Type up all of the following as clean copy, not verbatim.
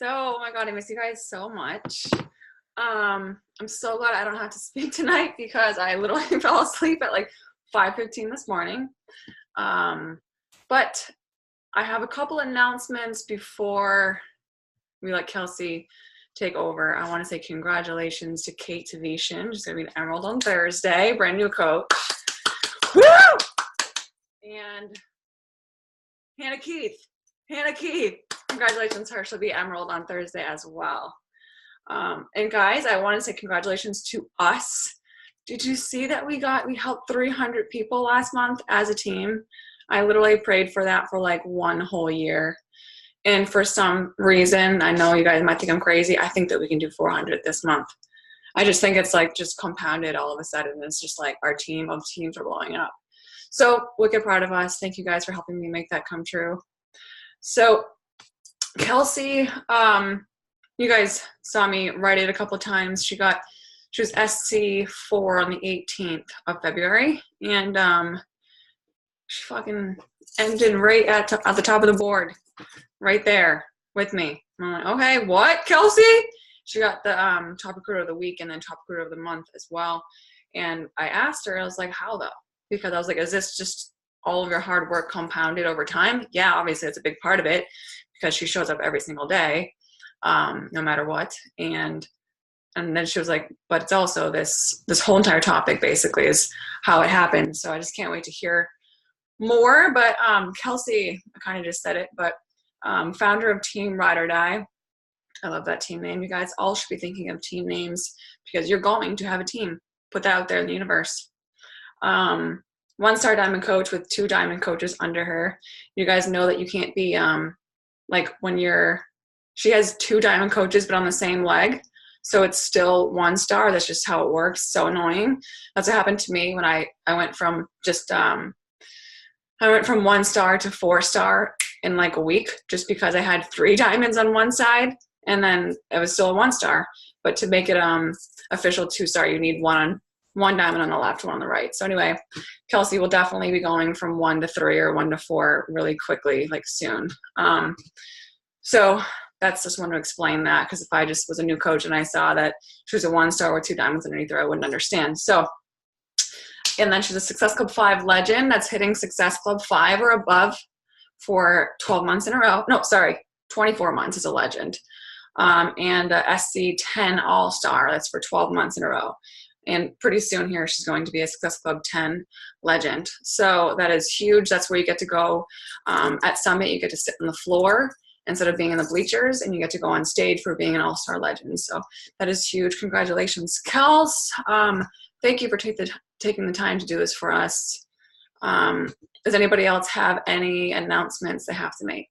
Oh my God, I miss you guys so much. I'm so glad I don't have to speak tonight because I literally fell asleep at like 5:15 this morning. But I have a couple announcements before we let Kelsey take over. I want to say congratulations to Kate Tavishan. She's going to be an Emerald on Thursday, brand new coach. Woo! And Hannah Keith, congratulations to her. She'll be Emerald on Thursday as well. And guys, I want to say congratulations to us. Did you see that we helped 300 people last month as a team? I literally prayed for that for like one whole year. And for some reason, I know you guys might think I'm crazy, I think that we can do 400 this month. I just think it's like just compounded all of a sudden. It's just like our team of teams are blowing up. So wicked proud of us. Thank you guys for helping me make that come true. So Kelsey, you guys saw me write it a couple of times. She was SC4 on the 18th of February, and she fucking ended right at the top of the board, right there with me. I'm like, okay, what, Kelsey? She got the top recruiter of the week and then top recruiter of the month as well. And I asked her, I was like, how though? Because I was like, is this just all of your hard work compounded over time? Yeah, obviously it's a big part of it because she shows up every single day, no matter what. And then she was like, but it's also this whole entire topic basically is how it happened. So I just can't wait to hear more. But Kelsey, I kind of just said it, but founder of Team Ride or Die. I love that team name. You guys all should be thinking of team names because you're going to have a team. Put that out there in the universe. 1-star diamond coach with 2 diamond coaches under her. You guys know that you can't be like when she has 2 diamond coaches but on the same leg, so it's still 1-star. That's just how it works. So annoying. That's what happened to me when I went from just I went from 1-star to 4-star in like a week just because I had 3 diamonds on one side and then it was still a 1-star. But to make it official 2-star, you need one diamond on the left, 1 on the right. So anyway, Kelsey will definitely be going from 1 to 3 or 1 to 4 really quickly, like soon. So that's just want to explain that, because if I just was a new coach and I saw that she was a 1-star with 2 diamonds underneath her, I wouldn't understand. So, and then she's a Success Club 5 legend that's hitting Success Club 5 or above for 12 months in a row. No, sorry, 24 months is a legend. And a SC 10 All-Star, that's for 12 months in a row. And pretty soon here, she's going to be a Success Club 10 legend. So that is huge. That's where you get to go at Summit. You get to sit on the floor instead of being in the bleachers, and you get to go on stage for being an all-star legend. So that is huge. Congratulations, Kels. Thank you for taking the time to do this for us. Does anybody else have any announcements they have to make?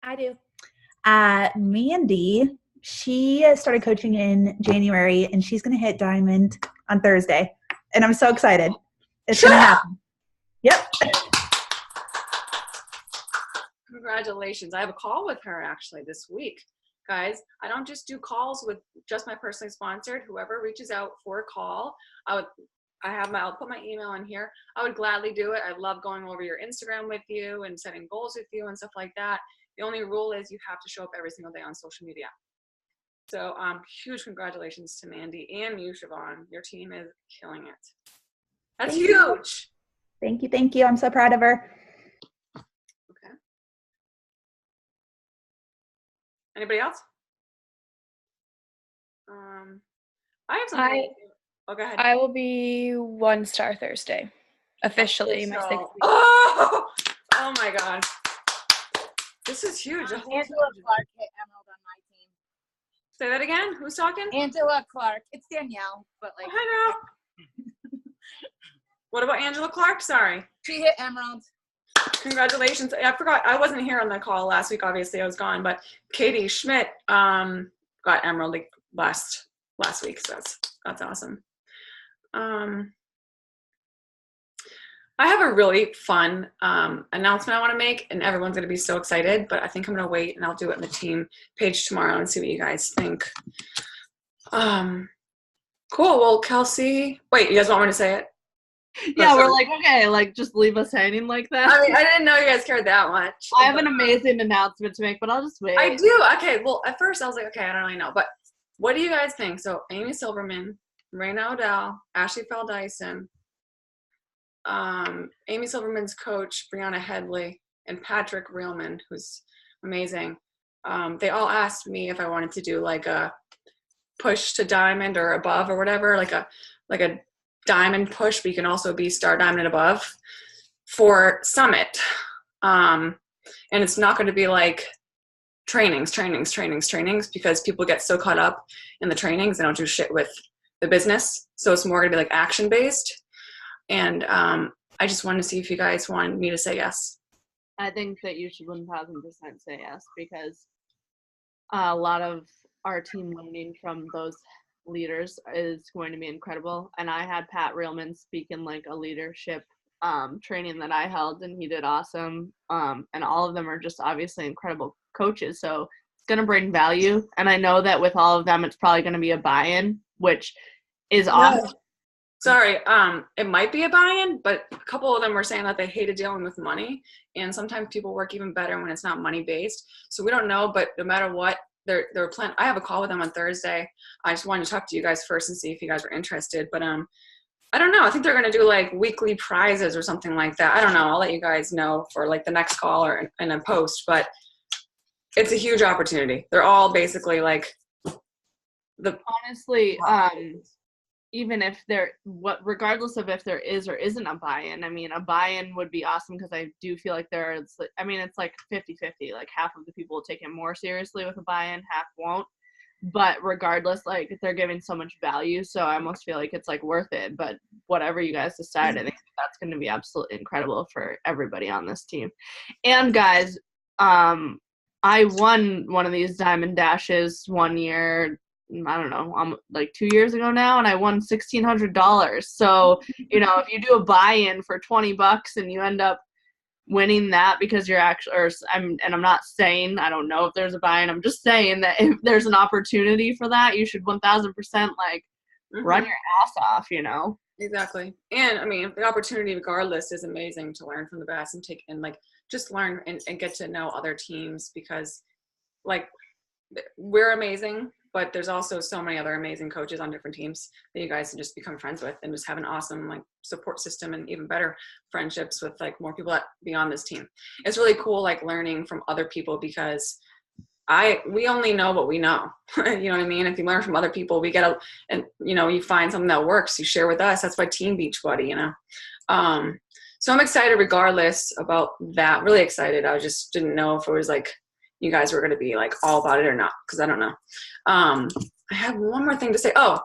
I do. Mandy, she started coaching in January, and she's going to hit diamond on Thursday. And I'm so excited. It's going to happen. Yep. Congratulations. I have a call with her actually this week. Guys, I don't just do calls with just my personally sponsored. Whoever reaches out for a call, I'll put my email in here. I would gladly do it. I love going over your Instagram with you and setting goals with you and stuff like that. The only rule is you have to show up every single day on social media. So huge congratulations to Mandy and you, Siobhan. Your team is killing it. That's huge. Thank you. Thank you. I'm so proud of her. Okay. Anybody else? I have something. Oh, go ahead. I will be 1-star Thursday. Officially, my 6th week. Oh my God. This is huge. Angela Clark hit Emerald on my team. Say that again? Who's talking? Angela Clark. It's Danielle, but like. Hi, girl. What about Angela Clark? Sorry. She hit Emerald. Congratulations. I forgot. I wasn't here on the call last week. Obviously, I was gone. But Katie Schmidt got Emerald last week. So that's awesome. I have a really fun announcement I want to make, and everyone's going to be so excited, but I think I'm going to wait and I'll do it in the team page tomorrow and see what you guys think. Cool. Well, Kelsey, wait, you guys want me to say it? Yeah, we're like, okay, like just leave us hanging like that. I mean, I didn't know you guys cared that much. I have an amazing announcement to make, but I'll just wait. I do. Okay, well, at first I was like, okay, I don't really know. But what do you guys think? So Amy Silverman, Raina O'Dell, Ashley Fell Dyson, Amy Silverman's coach, Brianna Headley, and Patrick Reelman, who's amazing. They all asked me if I wanted to do like a push to diamond or above or whatever, like a diamond push, but you can also be star diamond above for summit. And it's not going to be like trainings, because people get so caught up in the trainings, they don't do shit with the business. So it's more going to be like action based. And I just wanted to see if you guys wanted me to say yes. I think that you should 1000% say yes, because a lot of our team learning from those leaders is going to be incredible. And I had Pat Reelman speak in like a leadership training that I held, and he did awesome. And all of them are just obviously incredible coaches, so it's going to bring value. And I know that with all of them, it's probably going to be a buy-in, which is awesome. Sorry, it might be a buy-in, but a couple of them were saying that they hated dealing with money, and sometimes people work even better when it's not money-based. So we don't know, but no matter what, they're planning. I have a call with them on Thursday. I just wanted to talk to you guys first and see if you guys were interested. But I don't know. I think they're going to do like weekly prizes or something like that. I don't know. I'll let you guys know for like the next call or in a post. But it's a huge opportunity. They're all basically like the. Honestly, even if regardless of if there is or isn't a buy-in, I mean, a buy-in would be awesome, because I do feel like it's like 50-50. Like half of the people will take it more seriously with a buy-in, half won't. But regardless, like they're giving so much value, so I almost feel like it's like worth it. But whatever you guys decide, I think that's going to be absolutely incredible for everybody on this team. And guys, I won one of these diamond dashes one year. I don't know, like 2 years ago now, and I won $1,600. So, you know, if you do a buy-in for $20 and you end up winning that because you're actually, I'm not saying, I don't know if there's a buy-in, I'm just saying that if there's an opportunity for that, you should 1000% like run your ass off, you know? Exactly. And I mean, the opportunity regardless is amazing to learn from the best and like just learn and get to know other teams, because like we're amazing, but there's also so many other amazing coaches on different teams that you guys can just become friends with and just have an awesome like support system and even better friendships with like more people that be on this team. It's really cool like learning from other people, because we only know what we know. You know what I mean? If you learn from other people, and you know, you find something that works, you share with us. That's why Team Beachbody, you know? So I'm excited regardless about that. Really excited. I just didn't know if it was like, you guys were going to be like all about it or not, because I don't know. I have one more thing to say. Oh,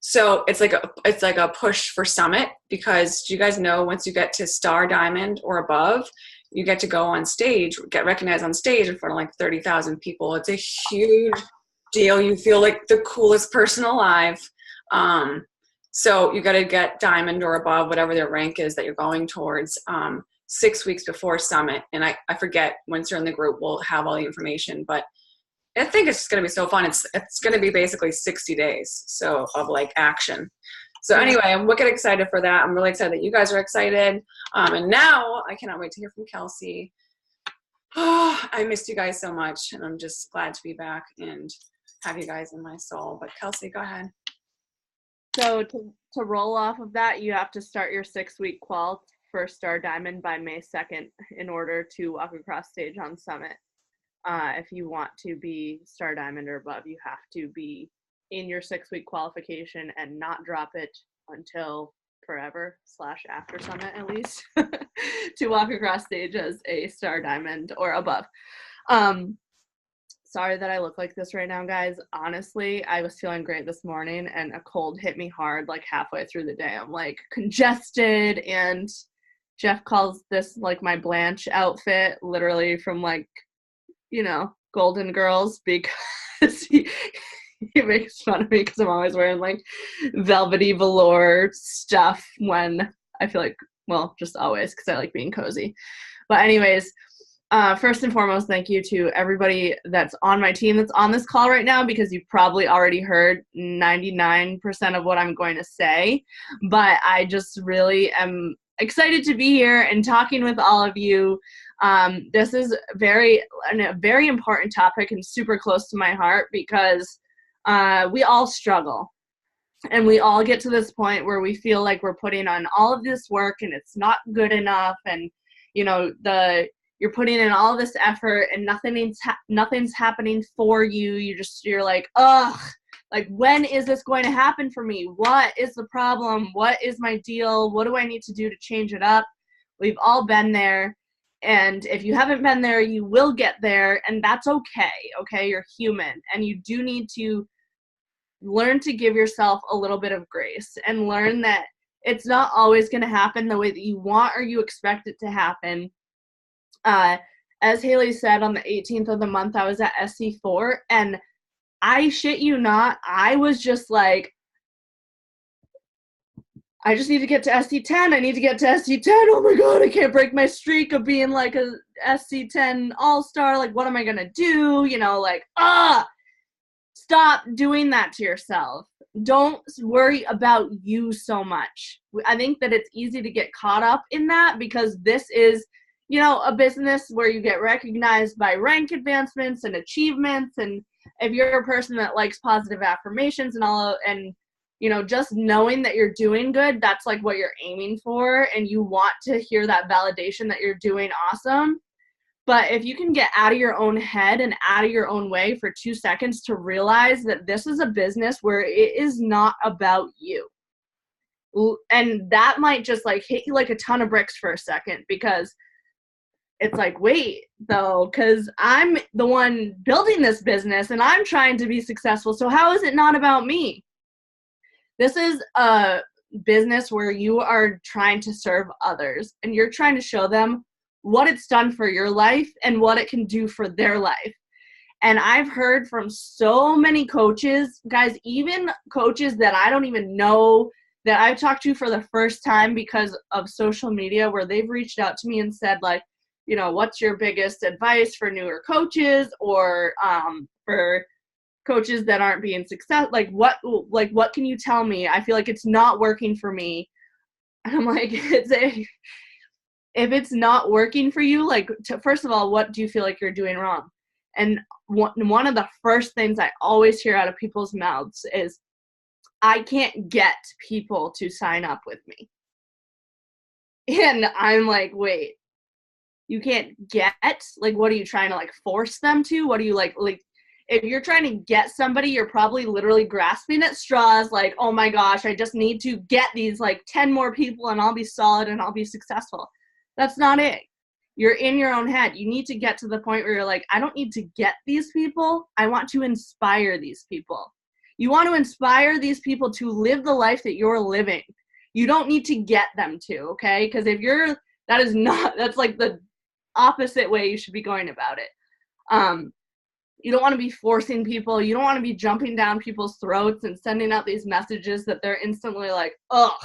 so it's like a push for summit, because do you guys know once you get to star diamond or above, you get to go on stage, get recognized on stage in front of like 30,000 people. It's a huge deal. You feel like the coolest person alive. So you got to get diamond or above, whatever their rank is that you're going towards, 6 weeks before summit. And I forget, once you're in the group, we'll have all the information, but I think it's going to be so fun. It's going to be basically 60 days. So of like action. So anyway, I'm wicked excited for that. I'm really excited that you guys are excited. And now I cannot wait to hear from Kelsey. Oh, I missed you guys so much, and I'm just glad to be back and have you guys in my soul. But Kelsey, go ahead. So to roll off of that, you have to start your 6-week qual for Star Diamond by May 2nd in order to walk across stage on Summit. If you want to be Star Diamond or above, you have to be in your 6-week qualification and not drop it until forever / after Summit at least to walk across stage as a Star Diamond or above. Sorry that I look like this right now, guys. Honestly, I was feeling great this morning and a cold hit me hard like halfway through the day. I'm like congested, and Jeff calls this like my Blanche outfit, literally from like, you know, Golden Girls, because he makes fun of me because I'm always wearing like velvety velour stuff when I feel like, well, just always, because I like being cozy. But anyways, First and foremost, thank you to everybody that's on my team that's on this call right now, because you've probably already heard 99% of what I'm going to say. But I just really am excited to be here and talking with all of you. This is a very important topic and super close to my heart, because we all struggle. And we all get to this point where we feel like we're putting on all of this work and it's not good enough. And, you know, you're putting in all this effort and nothing's happening for you. You're like, ugh, like, when is this going to happen for me? What is the problem? What is my deal? What do I need to do to change it up? We've all been there. And if you haven't been there, you will get there. And that's okay. Okay. You're human. And you do need to learn to give yourself a little bit of grace and learn that it's not always going to happen the way that you want or you expect it to happen. As Haley said, on the 18th of the month, I was at SC4, and I shit you not, I was just like, I just need to get to SC10. I need to get to SC10. Oh my God, I can't break my streak of being like a SC10 all-star. Like, what am I going to do? You know, like, stop doing that to yourself. Don't worry about you so much. I think that it's easy to get caught up in that, because this is, you know, a business where you get recognized by rank advancements and achievements. And if you're a person that likes positive affirmations and all, and, you know, just knowing that you're doing good, that's like what you're aiming for. And you want to hear that validation that you're doing awesome. But if you can get out of your own head and out of your own way for 2 seconds to realize that this is a business where it is not about you. And that might just like hit you like a ton of bricks for a second, because it's like, wait, though, because I'm the one building this business and I'm trying to be successful. So how is it not about me? This is a business where you are trying to serve others, and you're trying to show them what it's done for your life and what it can do for their life. And I've heard from so many coaches, guys, even coaches that I don't even know, that I've talked to for the first time because of social media, where they've reached out to me and said, like, you know, what's your biggest advice for newer coaches, or for coaches that aren't being successful? Like, what can you tell me? I feel like it's not working for me. And I'm like, if it's not working for you, like, first of all, what do you feel like you're doing wrong? And one of the first things I always hear out of people's mouths is, I can't get people to sign up with me. And I'm like, wait, you can't get? Like, what are you trying to, like, force them to? What are you, like, if you're trying to get somebody, you're probably literally grasping at straws, like, oh my gosh, I just need to get these, like, 10 more people and I'll be solid and I'll be successful. That's not it. You're in your own head. You need to get to the point where you're like, I don't need to get these people. I want to inspire these people. You want to inspire these people to live the life that you're living. You don't need to get them to, okay? Because that's like the opposite way you should be going about it. You don't want to be forcing people. You don't want to be jumping down people's throats and sending out these messages that they're instantly like, ugh,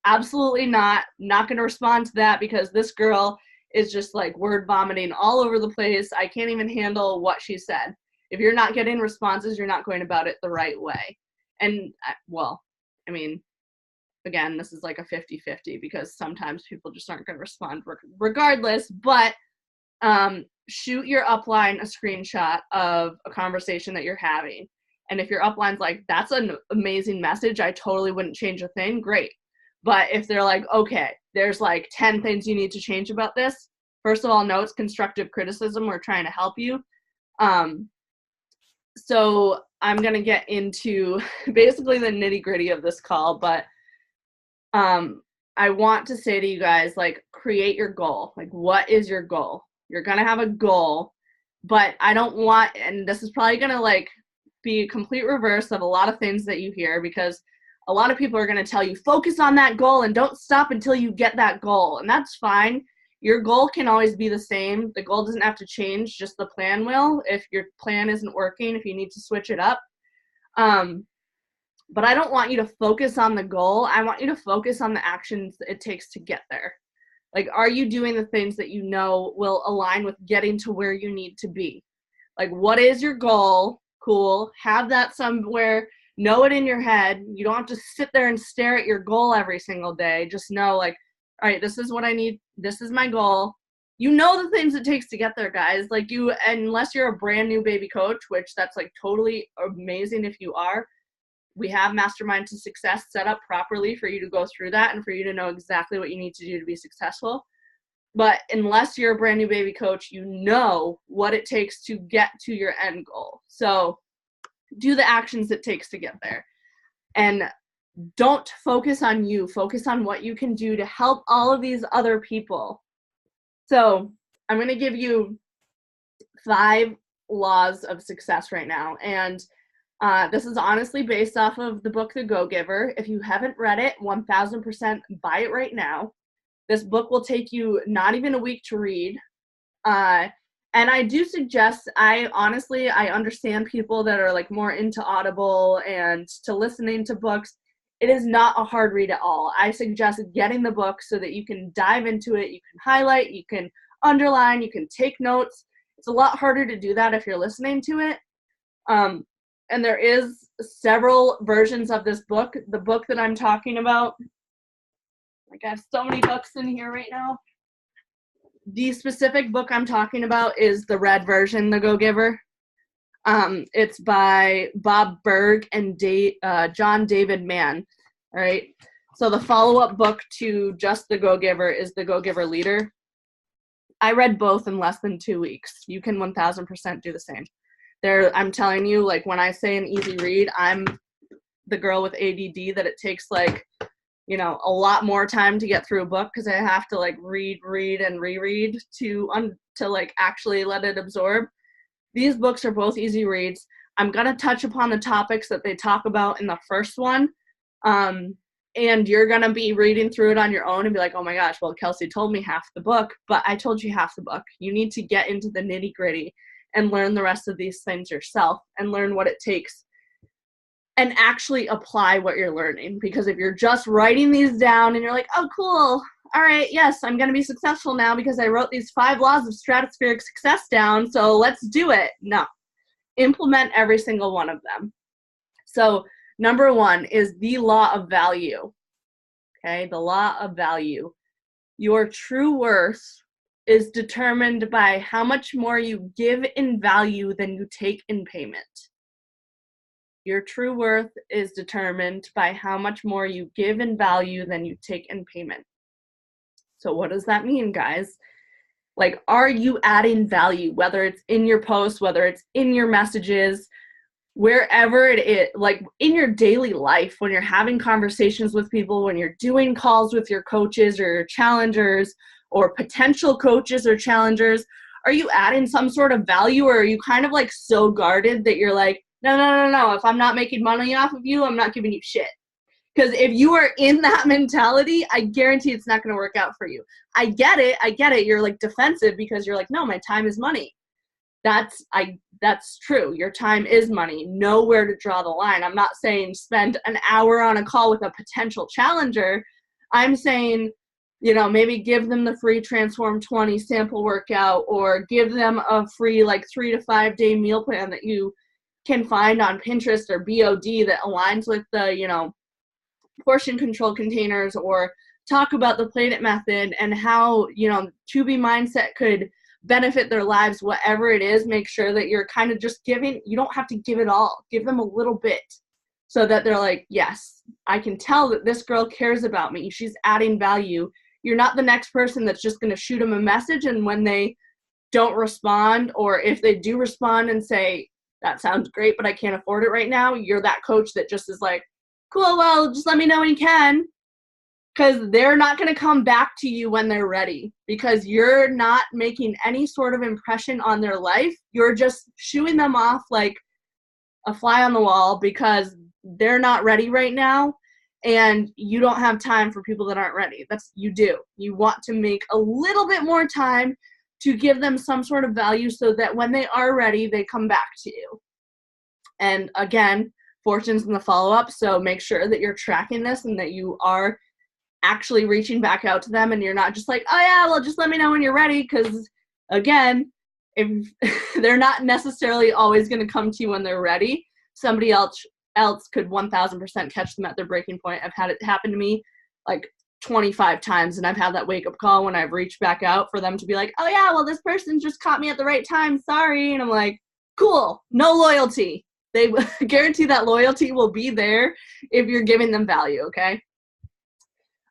absolutely not going to respond to that, because this girl is just like word vomiting all over the place. I can't even handle what she said. If you're not getting responses, you're not going about it the right way. And, well, I mean, again, this is like a 50-50, because sometimes people just aren't going to respond regardless. But shoot your upline a screenshot of a conversation that you're having. And if your upline's like, that's an amazing message, I totally wouldn't change a thing, great. But if they're like, okay, there's like 10 things you need to change about this, first of all, no, it's constructive criticism. We're trying to help you. So I'm going to get into basically the nitty gritty of this call, but I want to say to you guys, like, create your goal. Like, what is your goal? You're going to have a goal, but I don't want, and this is probably going to like be a complete reverse of a lot of things that you hear, because a lot of people are going to tell you, focus on that goal and don't stop until you get that goal. And that's fine. Your goal can always be the same. The goal doesn't have to change, just the plan will. If your plan isn't working, if you need to switch it up. But I don't want you to focus on the goal. I want you to focus on the actions it takes to get there. Like, are you doing the things that you know will align with getting to where you need to be? Like, what is your goal? Cool. Have that somewhere. Know it in your head. You don't have to sit there and stare at your goal every single day. Just know, like, all right, this is what I need. This is my goal. You know the things it takes to get there, guys. Like, unless you're a brand new baby coach, which that's like totally amazing if you are, we have Mastermind to Success set up properly for you to go through that and for you to know exactly what you need to do to be successful. But unless you're a brand new baby coach, you know what it takes to get to your end goal. So do the actions it takes to get there. And don't focus on you. Focus on what you can do to help all of these other people. So I'm going to give you 5 laws of success right now. And this is honestly based off of the book, The Go-Giver. If you haven't read it, 1000% buy it right now. This book will take you not even a week to read. And I do suggest, I understand people that are like more into Audible and to listening to books. It is not a hard read at all. I suggest getting the book so that you can dive into it. You can highlight, you can underline, you can take notes. It's a lot harder to do that if you're listening to it. And there is several versions of this book. The book that I'm talking about, like I have so many books in here right now. The specific book I'm talking about is the red version, The Go-Giver. It's by Bob Berg and John David Mann. All right. So the follow-up book to just The Go-Giver is The Go-Giver Leader. I read both in less than 2 weeks. You can 1000% do the same. I'm telling you, like when I say an easy read, I'm the girl with ADD that it takes like, you know, a lot more time to get through a book because I have to like read and reread to like actually let it absorb. These books are both easy reads. I'm going to touch upon the topics that they talk about in the first one. And you're going to be reading through it on your own and be like, oh my gosh, well, Kelsey told me half the book, but I told you half the book. You need to get into the nitty gritty and learn the rest of these things yourself and learn what it takes and actually apply what you're learning. Because if you're just writing these down and you're like, oh, cool. All right, yes, I'm going to be successful now because I wrote these 5 laws of stratospheric success down, so let's do it. No. Implement every single one of them. So number 1 is the law of value. Okay, the law of value. Your true worth is determined by how much more you give in value than you take in payment. Your true worth is determined by how much more you give in value than you take in payment. So what does that mean, guys? Like, are you adding value, whether it's in your posts, whether it's in your messages, wherever it is, like in your daily life, when you're having conversations with people, when you're doing calls with your coaches or your challengers or potential coaches or challengers, are you adding some sort of value, or are you kind of like so guarded that you're like, no, if I'm not making money off of you, I'm not giving you shit? Because if you are in that mentality, I guarantee it's not going to work out for you. I get it. You're like defensive because you're like, no, my time is money. That's true. Your time is money. Know where to draw the line. I'm not saying spend an hour on a call with a potential challenger. I'm saying, you know, maybe give them the free Transform 20 sample workout, or give them a free like 3 to 5 day meal plan that you can find on Pinterest or BOD that aligns with the, you know, portion control containers, or talk about the Plate It method and how, you know, 2B mindset could benefit their lives, whatever it is. Make sure that you're kind of just giving. You don't have to give it all. Give them a little bit so that they're like, yes, I can tell that this girl cares about me. She's adding value. You're not the next person that's just going to shoot them a message, and when they don't respond, or if they do respond and say, that sounds great, but I can't afford it right now, you're that coach that just is like, cool, well, just let me know when you can. Because they're not going to come back to you when they're ready, because you're not making any sort of impression on their life. You're just shooing them off like a fly on the wall because they're not ready right now, and you don't have time for people that aren't ready. You do. You want to make a little bit more time to give them some sort of value so that when they are ready, they come back to you. And again, fortune's in the follow-up, so make sure that you're tracking this and that you are actually reaching back out to them, and you're not just like, oh yeah, well, just let me know when you're ready, because again, if they're not necessarily always going to come to you when they're ready. Somebody else could 1000% catch them at their breaking point. I've had it happen to me like 25 times, and I've had that wake up call when I've reached back out for them to be like, oh yeah, well, this person just caught me at the right time, sorry. And I'm like, cool, no loyalty. They guarantee that loyalty will be there if you're giving them value, okay?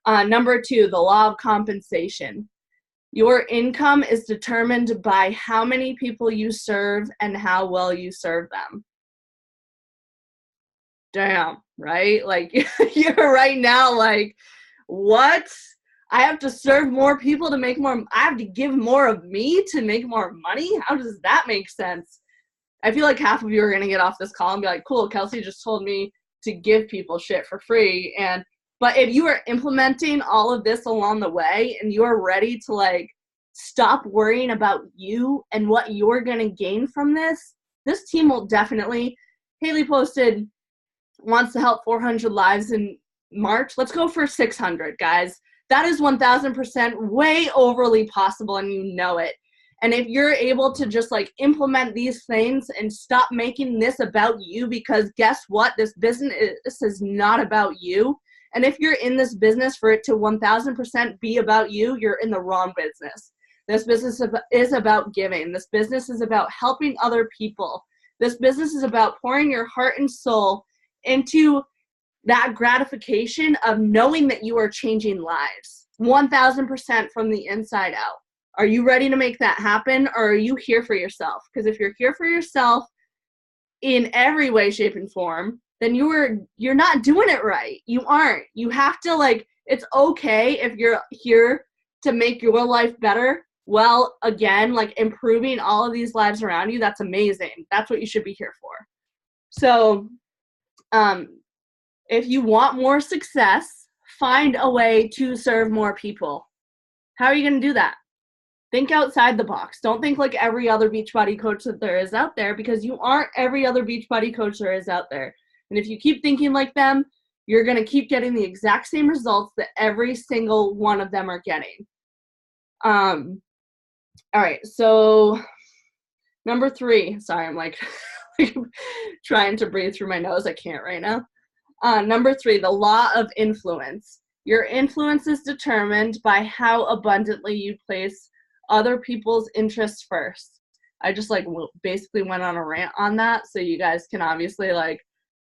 Number 2, the law of compensation. Your income is determined by how many people you serve and how well you serve them. Damn, right? Like, you're right now like, what? I have to serve more people to make more, I have to give more of me to make more money? How does that make sense? I feel like half of you are going to get off this call and be like, cool, Kelsey just told me to give people shit for free. But if you are implementing all of this along the way and you are ready to like stop worrying about you and what you're going to gain from this team will definitely, Haley posted, wants to help 400 lives in March. Let's go for 600, guys. That is 1000% way overly possible, and you know it. And if you're able to just like implement these things and stop making this about you, because guess what? This business is not about you. And if you're in this business for it to 1000% be about you, you're in the wrong business. This business is about giving. This business is about helping other people. This business is about pouring your heart and soul into that gratification of knowing that you are changing lives 1000% from the inside out. Are you ready to make that happen, or are you here for yourself? Because if you're here for yourself in every way, shape, and form, then you're not doing it right. You aren't. You have to, like, it's okay if you're here to make your life better. Well, again, like improving all of these lives around you, that's amazing. That's what you should be here for. So, if you want more success, find a way to serve more people. How are you going to do that? Think outside the box. Don't think like every other Beachbody coach that there is out there, because you aren't every other Beachbody coach there is out there. And if you keep thinking like them, you're going to keep getting the exact same results that every single one of them are getting. All right, so number 3. Sorry, I'm like trying to breathe through my nose. I can't right now. Number 3, the law of influence. Your influence is determined by how abundantly you place other people's interests first. I just like basically went on a rant on that, so you guys can obviously like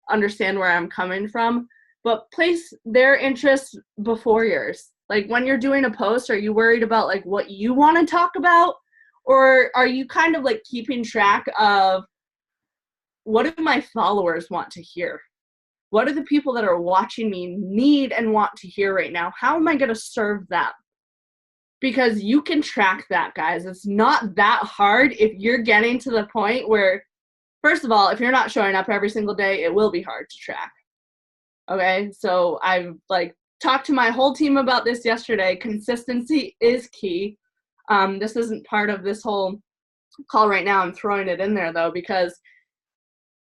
understand where I'm coming from. But place their interests before yours. Like when you're doing a post, are you worried about like what you want to talk about? Or are you kind of like keeping track of what do my followers want to hear? What do the people that are watching me need and want to hear right now? How am I going to serve them? Because you can track that, guys. It's not that hard if you're getting to the point where, first of all, if you're not showing up every single day, it will be hard to track. Okay, so I've like talked to my whole team about this yesterday. Consistency is key. This isn't part of this whole call right now. I'm throwing it in there though, because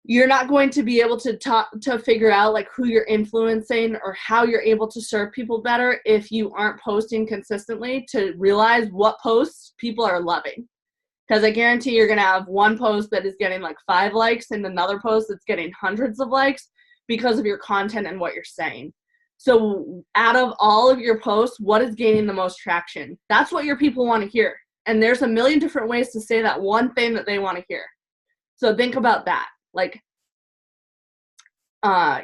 you're not going to be able to figure out like who you're influencing or how you're able to serve people better if you aren't posting consistently to realize what posts people are loving. Because I guarantee you're going to have one post that is getting like 5 likes and another post that's getting hundreds of likes because of your content and what you're saying. So out of all of your posts, what is gaining the most traction? That's what your people want to hear. And there's a million different ways to say that one thing that they want to hear. So think about that. Like,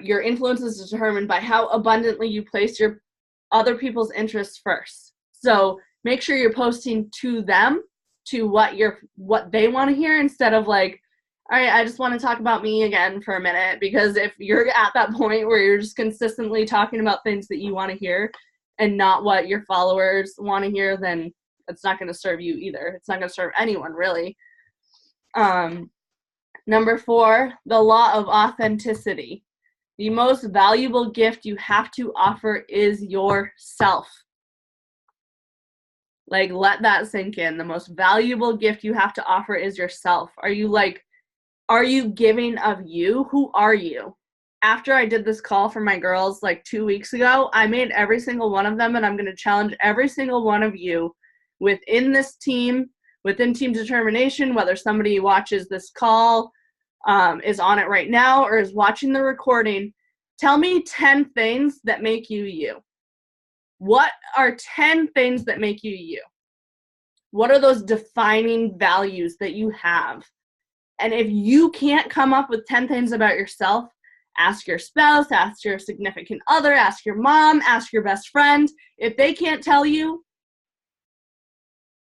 your influence is determined by how abundantly you place your other people's interests first. So make sure you're posting to them, to what they want to hear, instead of like, all right, I just want to talk about me again for a minute. Because if you're at that point where you're just consistently talking about things that you want to hear and not what your followers want to hear, then it's not going to serve you either. It's not going to serve anyone, really. Number 4, the law of authenticity. The most valuable gift you have to offer is yourself. Like, let that sink in. The most valuable gift you have to offer is yourself. Are you giving of you? Who are you? after I did this call for my girls like 2 weeks ago, I made every single one of them, and I'm going to challenge every single one of you within this team, within Team Determination, whether somebody watches this call, is on it right now, or is watching the recording. Tell me 10 things that make you you. What are 10 things that make you you? What are those defining values that you have? And if you can't come up with 10 things about yourself, ask your spouse, ask your significant other, ask your mom, ask your best friend. If they can't tell you,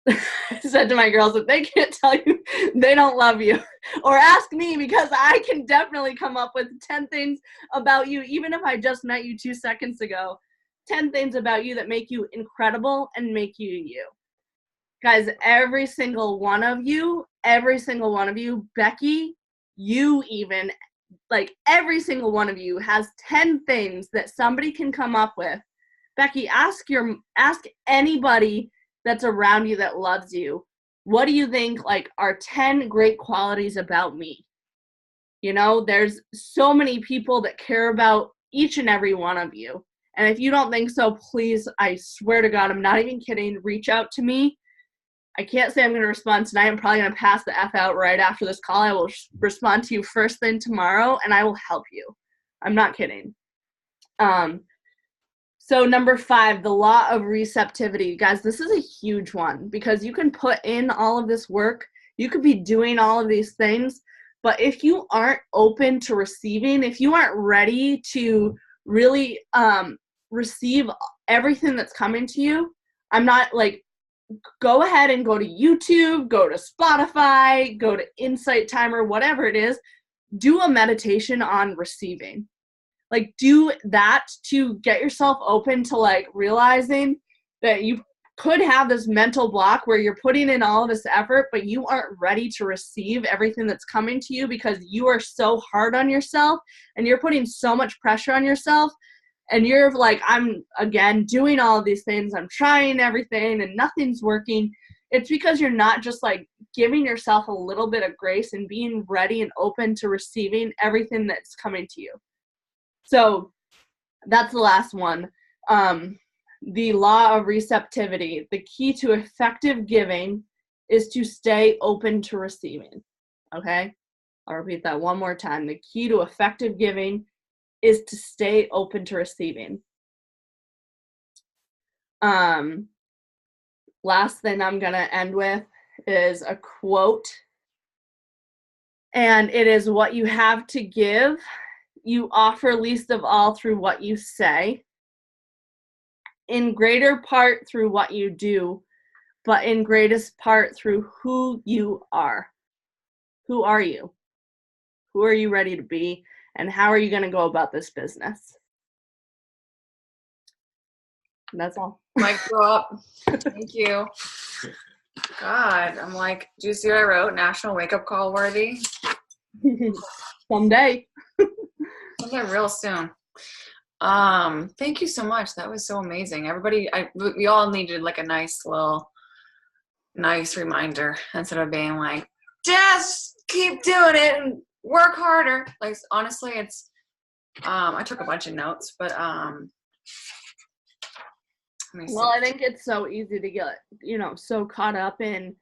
I said to my girls, if they can't tell you, they don't love you. Or ask me, because I can definitely come up with 10 things about you, even if I just met you 2 seconds ago. 10 things about you that make you incredible and make you you. Guys, every single one of you, Becky, you even, like every single one of you has 10 things that somebody can come up with. Becky, ask anybody that's around you that loves you, what do you think like are 10 great qualities about me? You know, there's so many people that care about each and every one of you. And if you don't think so, please, I swear to God, I'm not even kidding, reach out to me. I can't say I'm going to respond tonight. I'm probably going to pass the F out right after this call. I will respond to you first thing tomorrow, and I will help you. I'm not kidding. So number 5, the law of receptivity. Guys, this is a huge one, because you can put in all of this work. You could be doing all of these things, but if you aren't open to receiving, if you aren't ready to really receive everything that's coming to you, I'm not like, go ahead and go to YouTube, go to Spotify, go to Insight Timer, whatever it is, do a meditation on receiving. Like, do that to get yourself open to like realizing that you could have this mental block where you're putting in all of this effort, but you aren't ready to receive everything that's coming to you because you are so hard on yourself and you're putting so much pressure on yourself. And you're like, I'm, again, doing all of these things. I'm trying everything and nothing's working. It's because you're not just like giving yourself a little bit of grace and being ready and open to receiving everything that's coming to you. So that's the last one. The law of receptivity. The key to effective giving is to stay open to receiving. Okay? I'll repeat that one more time. The key to effective giving is to stay open to receiving. Last thing I'm going to end with is a quote. And it is, what you have to give, you offer least of all through what you say, in greater part through what you do, but in greatest part through who you are. Who are you? Who are you ready to be? And how are you going to go about this business? And that's all. Mic drop. Thank you. God, I'm like, do you see what I wrote? National wake-up call worthy? Someday. Someday real soon. Thank you so much. That was so amazing. Everybody, we all needed like a nice reminder instead of being like, just keep doing it and work harder. Like, honestly, it's, I took a bunch of notes, but, well, I think it's so easy to get, so caught up in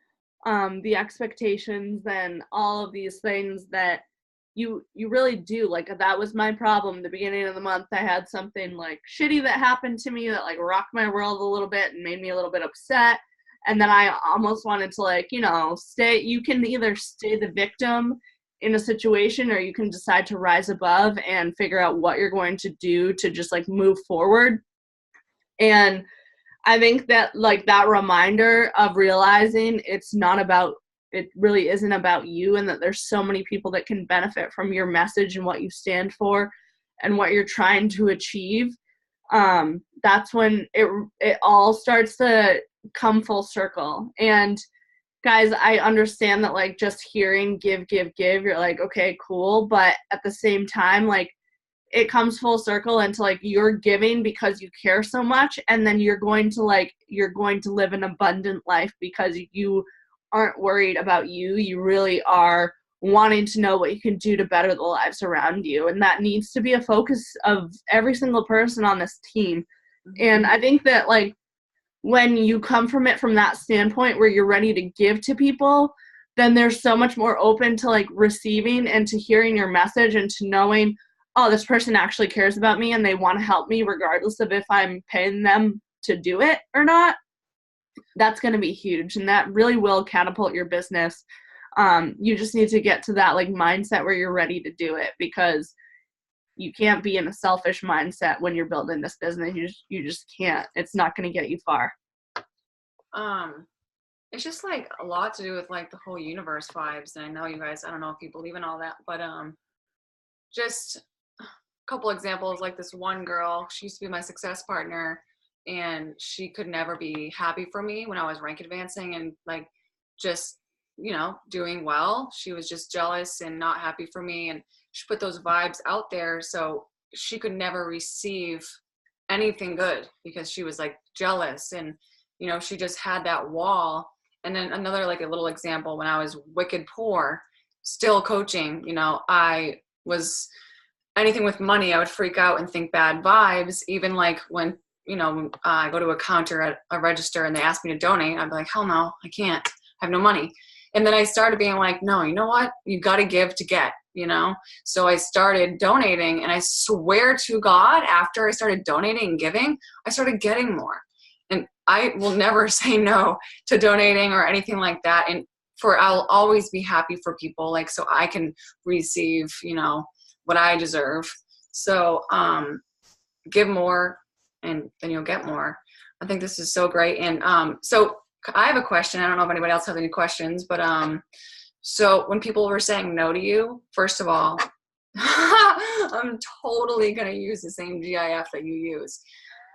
the expectations and all of these things that you really do. Like, that was my problem. The beginning of the month, I had something like shitty that happened to me that like rocked my world a little bit and made me a little bit upset. And then I almost wanted to like, you can either stay the victim in a situation, or you can decide to rise above and figure out what you're going to do to just like move forward. And I think that like that reminder of realizing it really isn't about you, and that there's so many people that can benefit from your message and what you stand for and what you're trying to achieve. That's when it all starts to come full circle. And guys, I understand that like just hearing give, you're like, okay, cool. But at the same time, like it comes full circle into like you're giving because you care so much. And then you're going to live an abundant life because you aren't worried about you. You really are wanting to know what you can do to better the lives around you. And that needs to be a focus of every single person on this team. And I think that, like, when you come from it from that standpoint where you're ready to give to people, then they're so much more open to, like, receiving and to hearing your message and to knowing, oh, this person actually cares about me and they want to help me regardless of if I'm paying them to do it or not. That's going to be huge, and that really will catapult your business. You just need to get to that, like, mindset where you're ready to do it, because you can't be in a selfish mindset when you're building this business. You just can't. It's not going to get you far. It's just, like, a lot to do with, like, the whole universe vibes. And I know you guys, I don't know if you believe in all that, but just a couple examples. Like, this one girl, she used to be my success partner, and she could never be happy for me when I was rank advancing and, like, just, you know, doing well. She was just jealous and not happy for me, and she put those vibes out there, so she could never receive anything good because she was, like, jealous, and, you know, she just had that wall. And then another, like, a little example, when I was wicked poor, still coaching, you know, I was, anything with money, I would freak out and think bad vibes. Even, like, when, you know, I go to a counter at a register and they ask me to donate, I'd be like, hell no, I can't, I have no money. And then I started being like, no, you know what? You got to give to get, you know? So I started donating, and I swear to God, after I started donating and giving, I started getting more. And I will never say no to donating or anything like that. And I'll always be happy for people, like, so I can receive, you know, what I deserve. So give more, and then you'll get more. I think this is so great. And so I have a question. I don't know if anybody else has any questions, but so when people were saying no to you, first of all, I'm totally going to use the same GIF that you use.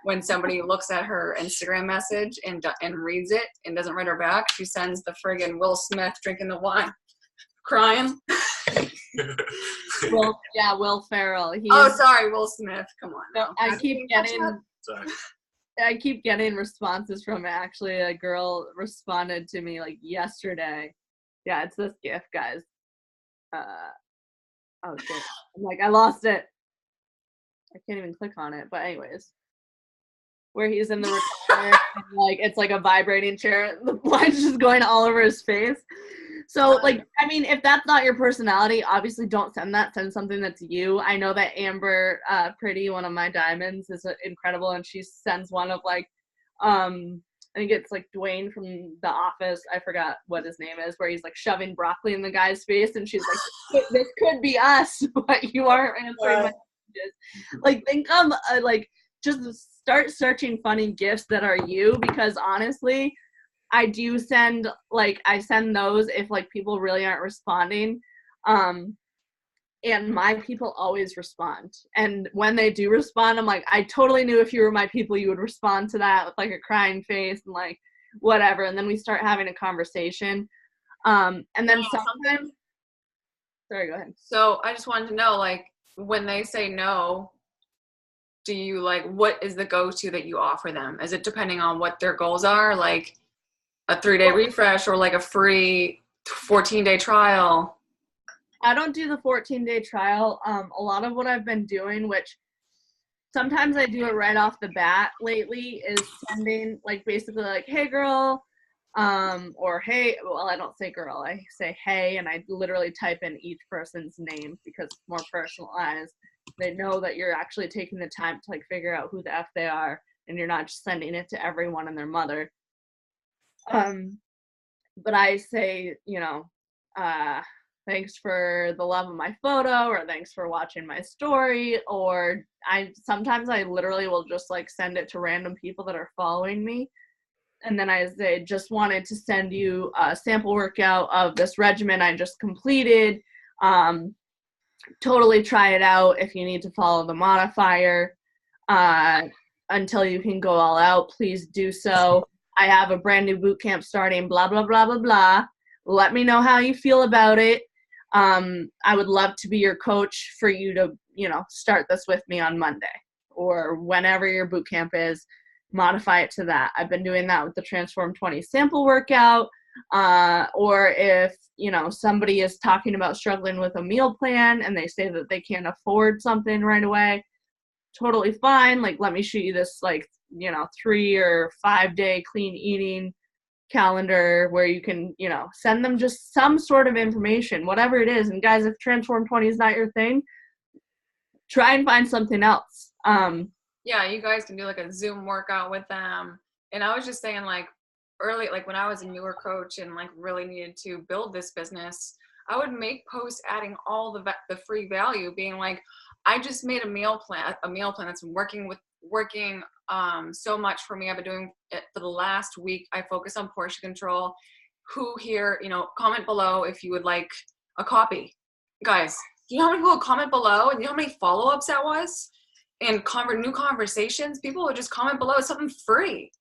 When somebody looks at her Instagram message and reads it and doesn't write her back, she sends the friggin' Will Smith drinking the wine, crying. Will Ferrell. Sorry, Will Smith. Come on. No, I keep getting responses from it. Actually, a girl responded to me, like, yesterday. Yeah, it's this GIF, guys. Oh shit! I'm like, I lost it. I can't even click on it. But anyways, where he's in the recliner, and, like, it's like a vibrating chair. The light's just going all over his face. So, like, I mean, if that's not your personality, obviously don't send that. Send something that's you. I know that Amber Pretty, one of my diamonds, is incredible, and she sends one of, like, I think it's, like, Dwayne from The Office. I forgot what his name is, where he's, like, shoving broccoli in the guy's face, and she's like, this could be us, but you aren't answering my messages. Like, think of, like, just start searching funny gifts that are you, because honestly, I do send, like, I send those if, like, people really aren't responding. And my people always respond. And when they do respond, I'm like, I totally knew if you were my people, you would respond to that with, like, a crying face and, like, whatever. And then we start having a conversation. And then sometimes, sorry, go ahead. So I just wanted to know, like, when they say no, do you, like, what is the go-to that you offer them? Is it depending on what their goals are? Like, a 3-day refresh, or, like, a free 14-day trial? I don't do the 14-day trial. A lot of what I've been doing, which sometimes I do it right off the bat lately, is sending, like, basically, like, hey, girl, or hey, well, I don't say girl, I say hey, and I literally type in each person's name because it's more personalized. They know that you're actually taking the time to, like, figure out who the F they are, and you're not just sending it to everyone and their mother. But I say, you know, thanks for the love of my photo, or thanks for watching my story, or sometimes I literally will just, like, send it to random people that are following me. And then I say, just wanted to send you a sample workout of this regimen I just completed. Totally try it out. If you need to follow the modifier until you can go all out, please do so. I have a brand new boot camp starting, blah, blah, blah, blah, blah. Let me know how you feel about it. I would love to be your coach for you to, you know, start this with me on Monday or whenever your boot camp is. Modify it to that. I've been doing that with the Transform 20 sample workout. Or if, you know, somebody is talking about struggling with a meal plan and they say that they can't afford something right away, totally fine. Like, let me shoot you this, like, you know, 3 or 5 day clean eating calendar where you can, you know, send them just some sort of information, whatever it is. And guys, if Transform 20 is not your thing, try and find something else. Yeah, you guys can do like a Zoom workout with them. And I was just saying, like, early, like when I was a newer coach and like really needed to build this business, I would make posts adding all the free value, being like, I just made a meal plan that's been working so much for me. I've been doing it for the last week. I focus on portion control. Who here, you know, comment below if you would like a copy. Guys, do you know how many people comment below, and you know how many follow-ups that was? And new conversations, people would just comment below something free.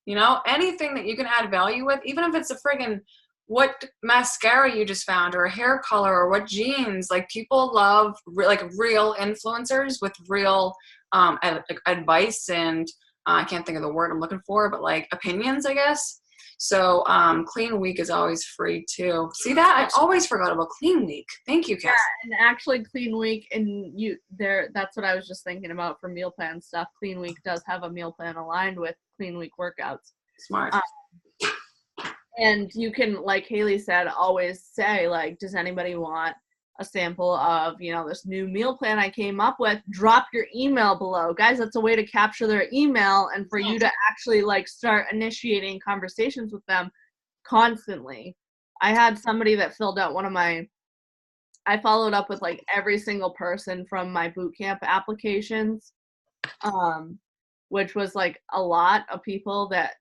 You know, anything that you can add value with, even if it's a friggin' what mascara you just found, or a hair color, or what jeans. Like, people love like real influencers with real advice and I can't think of the word I'm looking for, but like opinions, I guess. So Clean Week is always free too. See that? I always forgot about Clean Week. Thank you, Kelsey. Yeah, and actually Clean Week, and that's what I was just thinking about for meal plan stuff. Clean Week does have a meal plan aligned with Clean Week workouts. Smart. And you can, like Haley said, always say, like, does anybody want a sample of, you know, this new meal plan I came up with? Drop your email below. Guys, that's a way to capture their email and for you to actually, like, start initiating conversations with them constantly. I had somebody that filled out I followed up with, like, every single person from my boot camp applications, which was, like, a lot of people that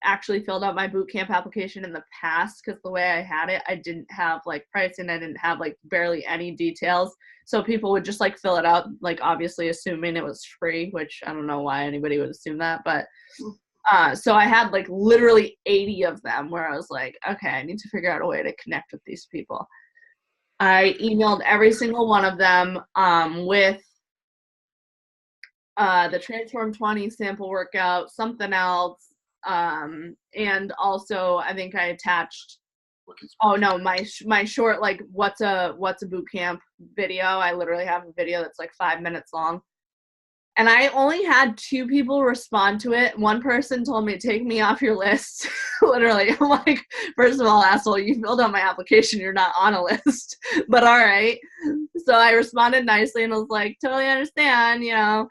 actually filled out my boot camp application in the past, because the way I had it, I didn't have like pricing, I didn't have like barely any details, so people would just like fill it out, like obviously assuming it was free, which I don't know why anybody would assume that, but so I had like literally 80 of them where I was like, okay, I need to figure out a way to connect with these people. I emailed every single one of them with the Transform 20 sample workout, something else. And also I think I attached, my short, like, what's a boot camp video. I literally have a video that's like 5 minutes long, and I only had 2 people respond to it. One person told me, take me off your list. Literally. I'm like, first of all, asshole, you filled out my application, you're not on a list. But all right. So I responded nicely and was like, totally understand, you know.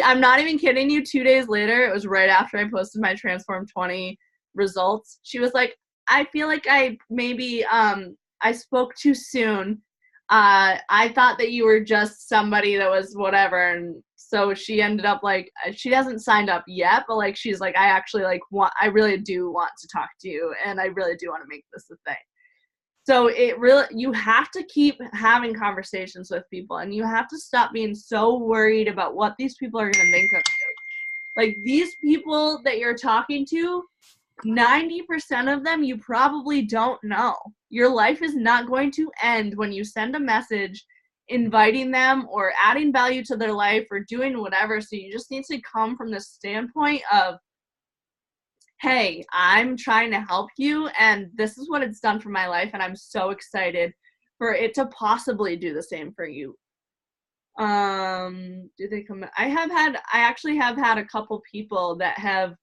I'm not even kidding you. 2 days later, it was right after I posted my Transform 20 results, she was like, I feel like I maybe I spoke too soon. I thought that you were just somebody that was whatever. And so she ended up like, she hasn't signed up yet, but like, she's like, I actually like I really do want to talk to you, and I really do want to make this a thing. So you have to keep having conversations with people, and you have to stop being so worried about what these people are going to think of you. Like, these people that you're talking to, 90% of them you probably don't know. Your life is not going to end when you send a message inviting them or adding value to their life or doing whatever. So you just need to come from the standpoint of, hey, I'm trying to help you, and this is what it's done for my life, and I'm so excited for it to possibly do the same for you. Do they come? I actually have had a couple people that have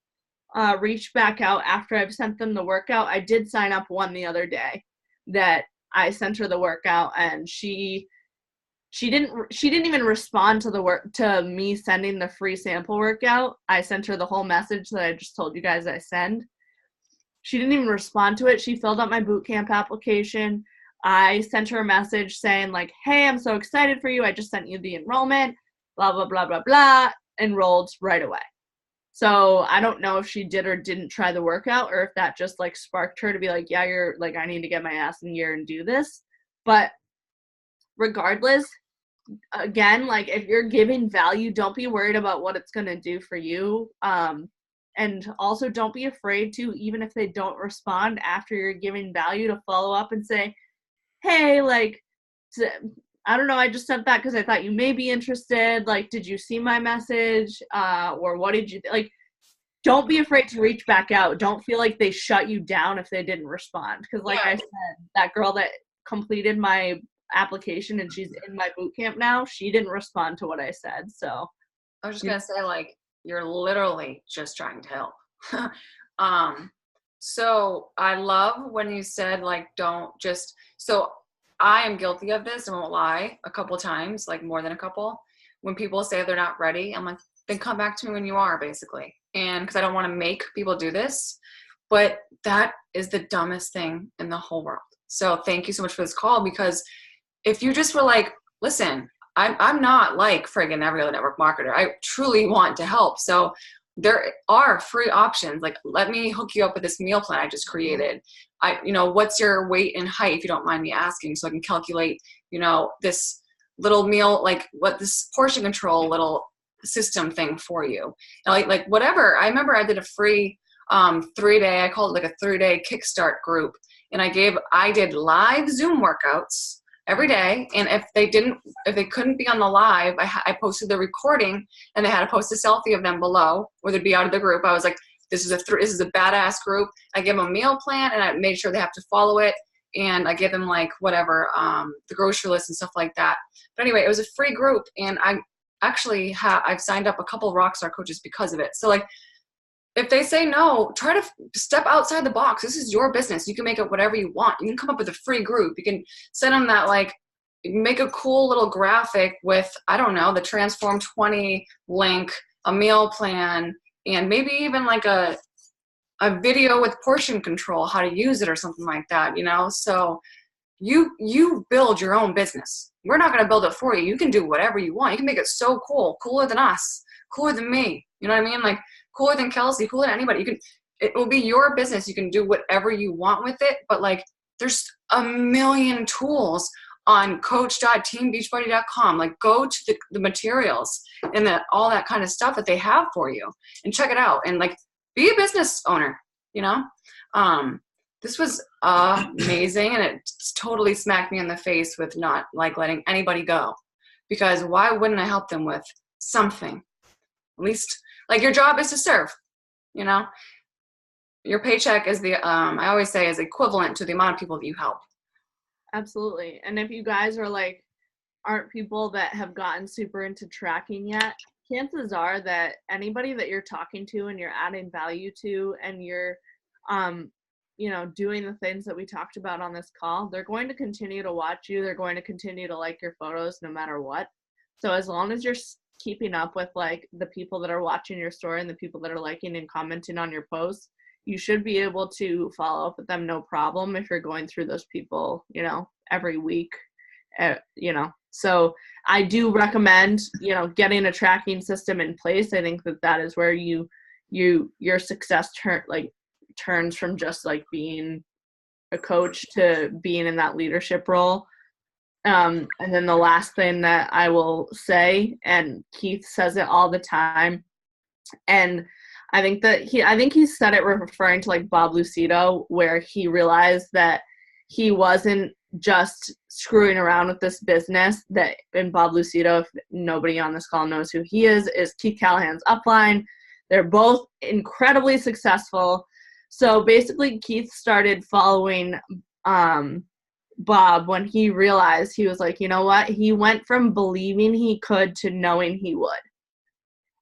reached back out after I've sent them the workout. I did sign up one the other day that I sent her the workout, and she didn't even respond to me sending the free sample workout. I sent her the whole message that I just told you guys I send. She didn't even respond to it. She filled out my boot camp application. I sent her a message saying like, hey, I'm so excited for you. I just sent you the enrollment, blah, blah, blah, blah, blah. Enrolled right away. So I don't know if she did or didn't try the workout, or if that just like sparked her to be like, yeah, you're like, I need to get my ass in gear and do this. But regardless, again, like, if you're giving value, don't be worried about what it's going to do for you. And also don't be afraid to, even if they don't respond after you're giving value, to follow up and say, hey, like, I don't know, I just sent that because I thought you may be interested. Like, did you see my message? Or what did you like? don't be afraid to reach back out. Don't feel like they shut you down if they didn't respond. Because like I said, that girl that completed my application and she's in my boot camp now, she didn't respond to what I said. So I was just gonna say, like, you're literally just trying to help. So I love when you said, like, don't just, so I am guilty of this, I won't lie, a couple times, like more than a couple. When people say they're not ready, I'm like, then come back to me when you are, basically. And because I don't want to make people do this, but that is the dumbest thing in the whole world. So thank you so much for this call, because if you just were like, listen, I'm not like friggin' every other network marketer. I truly want to help. So there are free options. Like, let me hook you up with this meal plan I just created. What's your weight and height, if you don't mind me asking, so I can calculate, this little meal, like what this portion control little system thing for you. And like whatever. I remember I did a free 3-day, I called it like a 3-day kickstart group. And I did live Zoom workouts every day, and if they couldn't be on the live, I posted the recording, and they had to post a selfie of them below, or they'd be out of the group. I was like, this is a badass group. I give them a meal plan, and I made sure they have to follow it, and I give them like whatever, the grocery list and stuff like that. But anyway, it was a free group, and I actually I've signed up a couple Rockstar coaches because of it. So like, if they say no, try to step outside the box. This is your business. You can make it whatever you want. You can come up with a free group. You can send them that, like, make a cool little graphic with, I don't know, the Transform 20 link, a meal plan, and maybe even like a video with portion control, how to use it or something like that, So you build your own business. We're not going to build it for you. You can do whatever you want. You can make it so cool, cooler than us, cooler than me. You know what I mean? Like, cooler than Kelsey, cooler than anybody. It will be your business. You can do whatever you want with it. But like, there's a million tools on coach.teambeachbody.com. Like, go to the materials and all that kind of stuff that they have for you, and check it out. And like, be a business owner, This was amazing, and it totally smacked me in the face with not like letting anybody go, because why wouldn't I help them with something? At least, like, your job is to serve, Your paycheck is I always say, is equivalent to the amount of people that you help. Absolutely. And if you guys are like, aren't people that have gotten super into tracking yet, chances are that anybody that you're talking to and you're adding value to, and you're, doing the things that we talked about on this call, they're going to continue to watch you. They're going to continue to like your photos no matter what. So as long as you're keeping up with like the people that are watching your story and the people that are liking and commenting on your posts, you should be able to follow up with them no problem if you're going through those people, every week, So I do recommend, getting a tracking system in place. I think that is where your success turns from just like being a coach to being in that leadership role. And then the last thing that I will say, and Keith says it all the time, and I think he said it referring to like Bob Lucido, where he realized that he wasn't just screwing around with this business. That in Bob Lucido, if nobody on this call knows who he is Keith Callahan's upline. They're both incredibly successful. So basically, Keith started following Bob when he realized, he was like, you know what? He went from believing he could to knowing he would.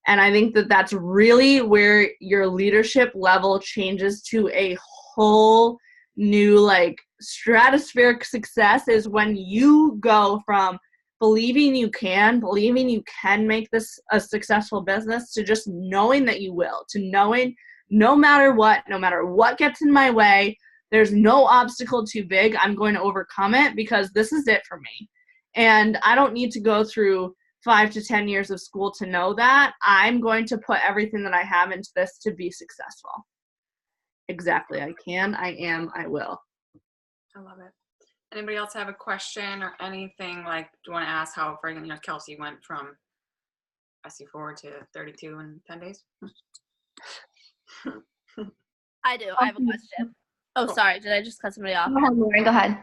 And I think that that's really where your leadership level changes to a whole new, like, stratospheric success, is when you go from believing you can make this a successful business, to just knowing that you will, to knowing no matter what gets in my way, there's no obstacle too big, I'm going to overcome it, because this is it for me. And I don't need to go through 5 to 10 years of school to know that. I'm going to put everything that I have into this to be successful. Exactly. I can, I am, I will. I love it. Anybody else have a question or anything, like, do you want to ask how friggin', Kelsey went from SC4 to 32 in 10 days? I do. I have a question. Oh, Cool. Sorry. Did I just cut somebody off? Go ahead, Lauren. Go ahead.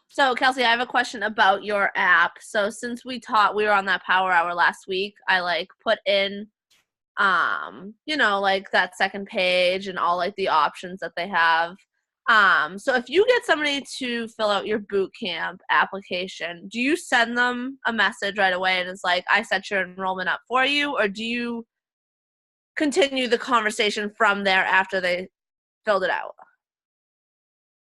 So Kelsey, I have a question about your app. So since we were on that power hour last week, I put in you know, like that second page and all like the options that they have. So if you get somebody to fill out your boot camp application, do you send them a message right away and it's like, I set your enrollment up for you, or do you continue the conversation from there after they filled it out?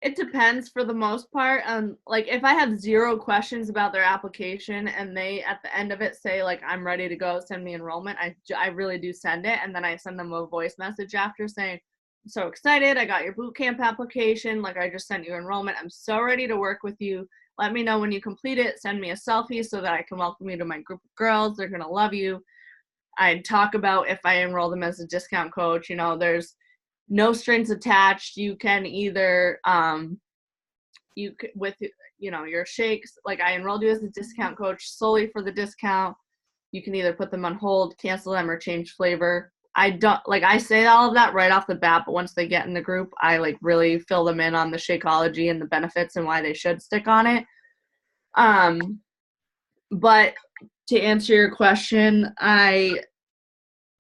It depends for the most part. Like if I have 0 questions about their application and they at the end of it say like, I'm ready to go, send me enrollment, I really do send it, and then I send them a voice message after saying, I'm so excited, I got your boot camp application, like I just sent you enrollment, I'm so ready to work with you. Let me know when you complete it, send me a selfie so that I can welcome you to my group of girls. They're gonna love you. I'd talk about if I enroll them as a discount coach, you know, there's no strings attached. You can either with you know your shakes, like I enrolled you as a discount coach solely for the discount. You can either put them on hold, cancel them, or change flavor. I don't like I say all of that right off the bat, but once they get in the group, I like really fill them in on the Shakeology and the benefits and why they should stick on it. But to answer your question, I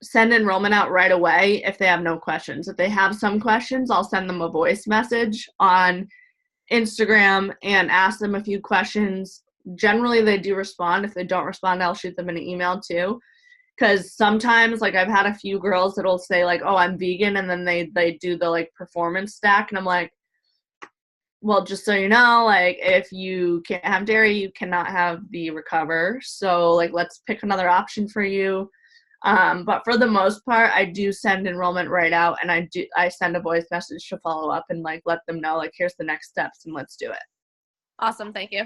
send enrollment out right away if they have no questions. If they have some questions, I'll send them a voice message on Instagram and ask them a few questions. Generally, they do respond. If they don't respond, I'll shoot them an email too. Because sometimes, like, I've had a few girls that'll say, like, oh, I'm vegan, and then they do the, like, performance stack, and I'm like, well, just so you know, like, if you can't have dairy, you cannot have the Recover. So, like, let's pick another option for you. But for the most part, I do send enrollment right out, and I send a voice message to follow up and, like, let them know, like, here's the next steps, and let's do it. Awesome. Thank you.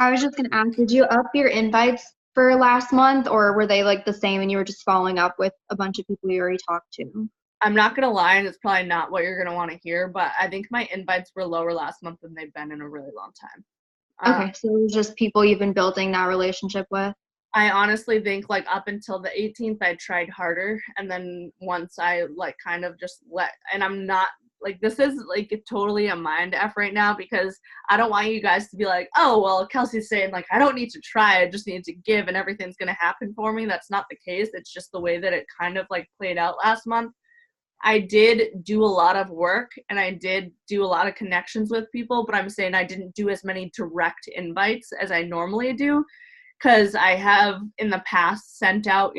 I was just going to ask, did you up your invites for last month, or were they like the same and you were just following up with a bunch of people you already talked to? I'm not going to lie, and it's probably not what you're going to want to hear, but I think my invites were lower last month than they've been in a really long time. Okay, so it was just people you've been building that relationship with? I honestly think, like, up until the 18th, I tried harder, and then once I, like, kind of just and I'm not, like, this is, like, totally a mind F right now, because I don't want you guys to be like, oh, well, Kelsey's saying, like, I don't need to try, I just need to give, and everything's going to happen for me. That's not the case. It's just the way that it kind of, like, played out last month. I did do a lot of work, and I did do a lot of connections with people, but I'm saying I didn't do as many direct invites as I normally do, because I have in the past sent out,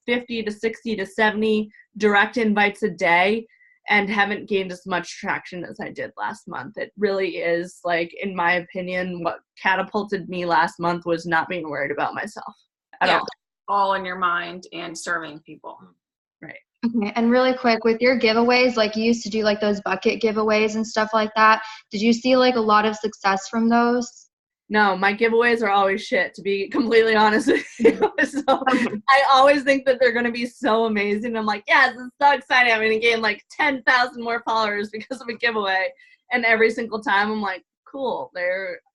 50 to 60 to 70 direct invites a day and haven't gained as much traction as I did last month. It really is, like, in my opinion, what catapulted me last month was not being worried about myself at all in your mind and serving people. Right. Okay, and really quick, with your giveaways, like you used to do like those bucket giveaways and stuff like that, did you see like a lot of success from those? No, my giveaways are always shit, to be completely honest with you. So I always think that they're going to be so amazing. I'm like, yes, it's so exciting. I'm going to gain like 10,000 more followers because of a giveaway. And every single time I'm like, cool.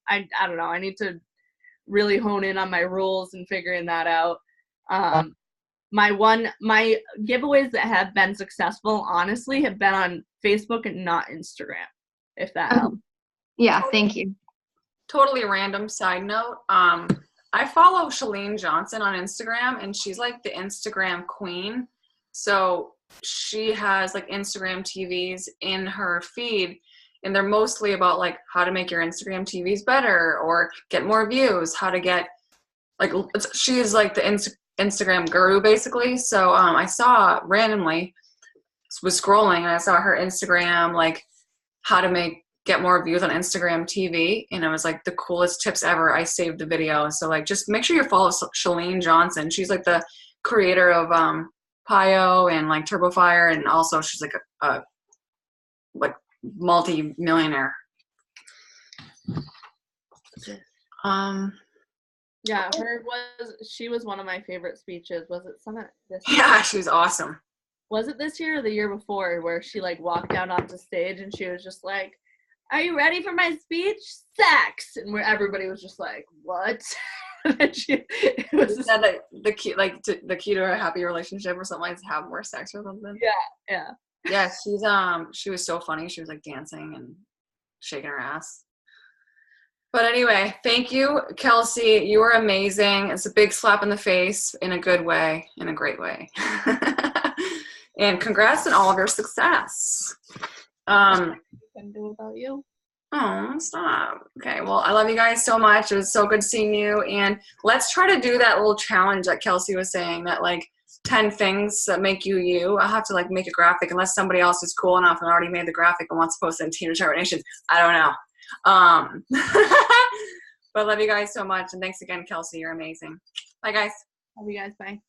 I don't know. I need to really hone in on my rules and figuring that out. My giveaways that have been successful, honestly, have been on Facebook and not Instagram, if that helps. Yeah, thank you. Totally random side note. I follow Shalene Johnson on Instagram, and she's like the Instagram queen. So she has like Instagram TVs in her feed, and they're mostly about like how to make your Instagram TVs better or get more views, how to get like, she is like the Instagram guru basically. So I saw randomly, was scrolling, and I saw her Instagram, like how to get more views on Instagram TV, and it was like the coolest tips ever. I saved the video. So like, just make sure you follow Shalene Johnson. She's like the creator of Pio and like TurboFire, and also she's like a like multi-millionaire. Yeah, she was one of my favorite speeches. Was it this year? Yeah, she's awesome. Was it this year or the year before, where she like walked out onto stage and she was just like, are you ready for my speech? Sex! And where everybody was just like, what? And it was said that the key to a happy relationship or something is have more sex or something. Yeah. Yeah, she was so funny. She was like dancing and shaking her ass. But anyway, thank you, Kelsey. You were amazing. It's a big slap in the face in a good way, in a great way. And congrats on all of your success. Can do without you. Oh, stop. Okay, well, I love you guys so much. It was so good seeing you. And let's try to do that little challenge that Kelsey was saying, that like 10 things that make you you. I'll have to like make a graphic unless somebody else is cool enough and already made the graphic and wants to post it in Teen Determination. I don't know. But love you guys so much. And thanks again, Kelsey. You're amazing. Bye, guys. Love you guys. Bye.